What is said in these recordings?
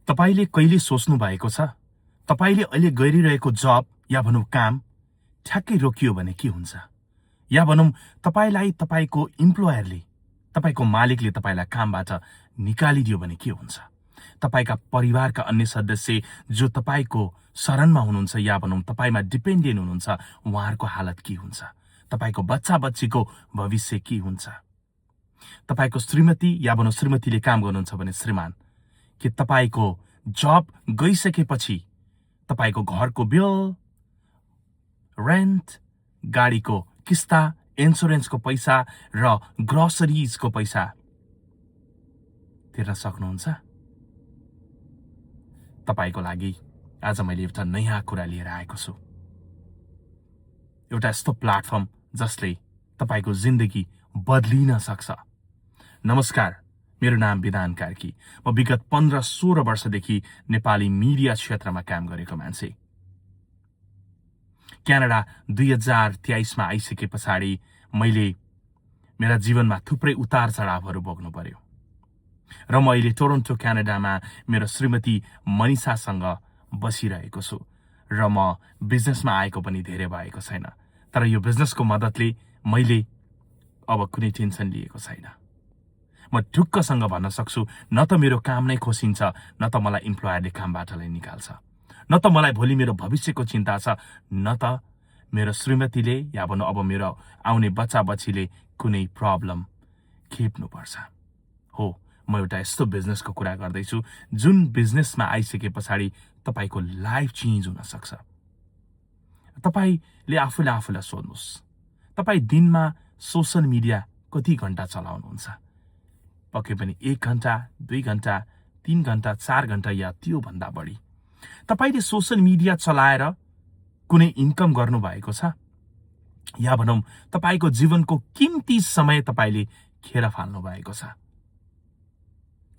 तपाईले कहिले सोच्नु भएको छ तपाईले अहिले गरिरहेको जब या भनौं काम ठ्याक्कै रोकियो भने के हुन्छ या भनौं तपाईलाई तपाईको इम्प्लोयरले तपाईको मालिकले तपाईलाई कामबाट निकालिदियो भने के हुन्छ तपाईका परिवारका अन्य सदस्य जो तपाईको शरणमा हुनुहुन्छ या भनौं तपाईमा डिपेन्डेन्ट हुनुहुन्छ उहाँहरुको हालत के हुन्छ तपाईको बच्चा बच्चीको भविष्य के हुन्छ तपाईको श्रीमती या भनौं श्रीमतीले काम गर्नुहुन्छ भने श्रीमान के तपाईको जब गइसकेपछि तपाईको घरको बिल रेन्ट गाडीको किस्ता इन्स्योरेन्सको पैसा र ग्रोसरिजको पैसा तिर्न सक्नुहुन्छ तपाईको लागि आज मैले एउटा नयाँ कुरा लिएर आएको छु एउटा यस्तो प्लेटफर्म जसले तपाईको जिन्दगी बदलिन सक्छ नमस्कार मेरो नाम विधान कार्की म विगत 15-16 वर्षदेखि नेपाली मिडिया क्षेत्रमा काम गरेको मान्छे क्यानाडा 2023 मा आइसके पछाडी मैले मेरा जीवनमा थुप्रै उतार चढावहरू भोग्नु पर्यो र म अहिले टोरन्टो क्यानाडामा मेरो श्रीमती मनिषासँग बसिरहेको छु र म बिजनेसमा आएको पनि धेरै भएको छैन तर यो बिजनेसको मद्दतले मैले अब कुनै टेन्सन लिएको छैन म ढुक्कसँग भन्न सक्छु न त मेरो काम नै खोसिन्छ न त मलाई इम्प्लोयरले कामबाट निकाल्छ न त मलाई भोलि मेरो भविष्यको चिन्ता छ न त मेरो श्रीमतीले या भनौं अब मेरो आउने बच्चा बच्चीले कुनै प्रब्लम खेप्नु पर्छ हो म एउटा यस्तो बिजनेसको कुरा गर्दैछु जुन बिजनेसमा आइसके पछाडी तपाईको लाइफ चेन्ज हुन सक्छ तपाईले आफूलाई सोध्नुस् तपाई दिनमा सोशल मिडिया कति घण्टा चलाउनुहुन्छ पक्कै पनि 1 घण्टा 2 घण्टा 3 घण्टा 4 घण्टा या त्यो भन्दा बढी तपाईले सोशल मिडिया चलाएर कुनै इन्कम गर्नु भएको छ या भनौं तपाईको जीवनको कीमती समय तपाईले खेर फाल्नु भएको छ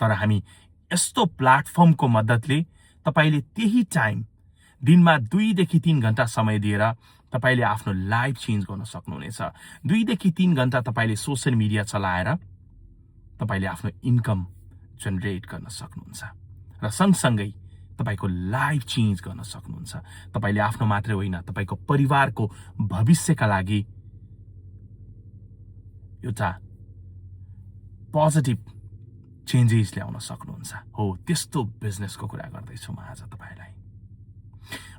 तर हामी यस्तो प्लेटफर्मको मद्दतले तपाईले त्यही टाइम दिनमा 2 देखि 3 घण्टा समय दिएर तपाईले आफ्नो लाइफ चेन्ज गर्न सक्नुहुनेछ 2 देखि 3 घण्टा तपाईले सोशल मिडिया चलाएर तपाईले आफ्नो इन्कम जनरेट गर्न सक्नुहुन्छ र सँगसँगै तपाईको लाइफ चेन्ज गर्न सक्नुहुन्छ तपाईले आफ्नो मात्रै होइन तपाईको परिवारको भविष्यका लागि एउटा पोजिटिभ चेन्जेस ल्याउन सक्नुहुन्छ हो त्यस्तो बिजनेसको कुरा गर्दैछु म आज तपाईलाई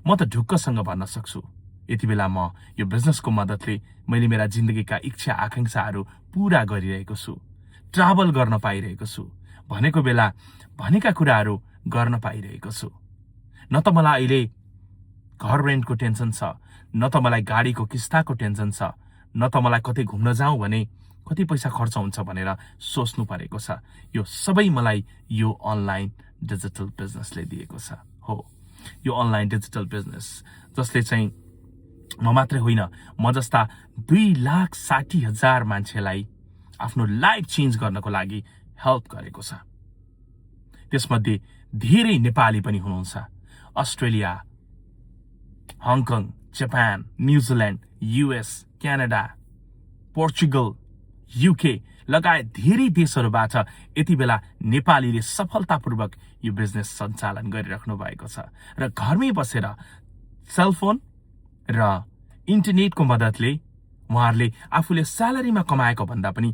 म त ढुक्कसँग भन्न सक्छु यति बेला म यो बिजनेसको मद्दतले मैले मेरा जिन्दगीका इच्छा आकांक्षाहरू पूरा गरिरहेको छु ट्राभल गर्न पाइरहेको छु भनेको बेला भनेका कुराहरू गर्न पाइरहेको छु न त मलाई अहिले घर रेन्टको टेन्सन छ न त मलाई गाडीको किस्ताको टेन्सन छ न त मलाई कतै घुम्न जाउँ भने कति पैसा खर्च हुन्छ भनेर सोच्नु परेको छ यो सबै मलाई यो अनलाइन डिजिटल बिजनेसले दिएको छ हो यो अनलाइन डिजिटल बिजनेस जसले चाहिँ म मात्रै होइन म जस्ता 2,60,000 मान्छेलाई आफ्नो लाइफ चेन्ज गर्नको लागि हेल्प गरेको छ त्यसमध्ये धेरै नेपाली पनि हुनुहुन्छ Australia Hong Kong Japan New Zealand US Canada Portugal UK लगायत धेरै देशहरूबाट यति बेला नेपालीले सफलतापूर्वक यो बिजनेस सञ्चालन गरिराख्नु भएको छ र घरमै बसेर सेलफोन र इन्टरनेटको मद्दतले उहाँहरूले आफूले स्यालेरीमा कमाएको भन्दा पनि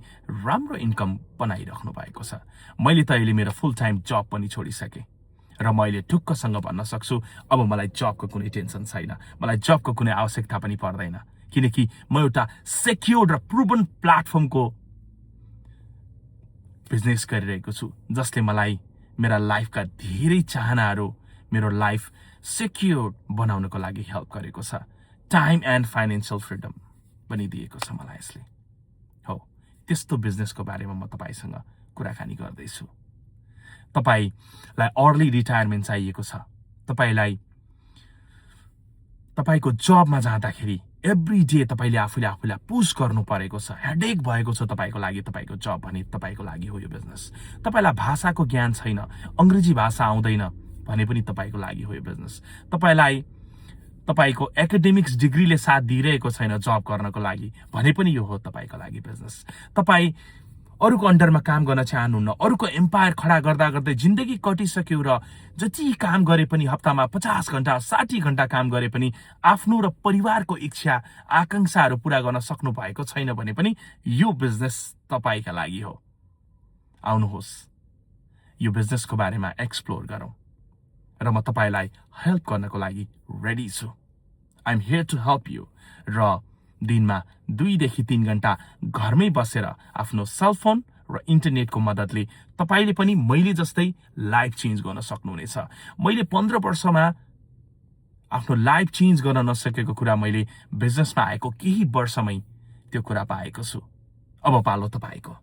राम्रो इन्कम बनाइराख्नु भएको छ मैले त अहिले मेरो फुल टाइम जब पनि छोडिसके र म अहिले ढुक्कसँग भन्न सक्छु अब मलाई जबको कुनै टेन्सन छैन मलाई जबको कुनै आवश्यकता पनि पर्दैन किनकि म एउटा सेक्योर्ड र प्रुभन प्लेटफर्मको बिजनेस गरिरहेको छु जसले मलाई मेरा लाइफका धेरै चाहनाहरू मेरो लाइफ सेक्योर्ड बनाउनको लागि हेल्प गरेको छ टाइम एन्ड फाइनान्शियल फ्रिडम पनि दिएको छ मलाई यसले हो त्यस्तो बिजनेसको बारेमा म तपाईसँग कुराकानी गर्दैछु तपाईलाई अर्ली रिटायरमेन्ट चाहिएको छ तपाईलाई तपाईको जबमा जाँदाखेरि एभ्री डे तपाईले आफूलाई पुश गर्नु परेको छ हेडेक भएको छ तपाईको लागि तपाईको जब भने तपाईको लागि हो यो बिजनेस तपाईलाई भाषाको ज्ञान छैन अंग्रेजी भाषा आउँदैन भने पनि तपाईको लागि हो यो बिजनेस तपाईलाई तपाईको एकाडेमिक्स डिग्रीले साथ दिइरहेको छैन जब गर्नको लागि भने पनि यो हो तपाईको लागि बिजनेस तपाई अरूको अन्डरमा काम गर्न चाहनुहुन्न, अरूको एम्पायर खडा गर्दा गर्दै जिन्दगी कटिसक्यो र जति काम गरे पनि हप्तामा 50 घण्टा 60 घण्टा काम गरे पनि आफ्नो र परिवारको इच्छा आकांक्षाहरू पूरा गर्न सक्नु भएको छैन भने पनि यो बिजनेस तपाईका लागि हो। आउनुहोस् यो बिजनेसको बारेमा एक्सप्लोर गरौँ र म तपाईलाई हेल्प गर्नको लागि रेडी छु। I am here to help you र दिनमा 2 देखि 3 घण्टा घरमै बसेर आफ्नो सेलफोन र इन्टरनेटको मद्दतले तपाईले पनि मैले जस्तै लाइफ चेन्ज गर्न सक्नुहुनेछ। मैले 15 वर्षमा आफ्नो लाइफ चेन्ज गर्न नसकेको कुरा मैले बिजनेसमा आएको केही वर्षमै त्यो कुरा पाएको छु। अब पालो तपाईको।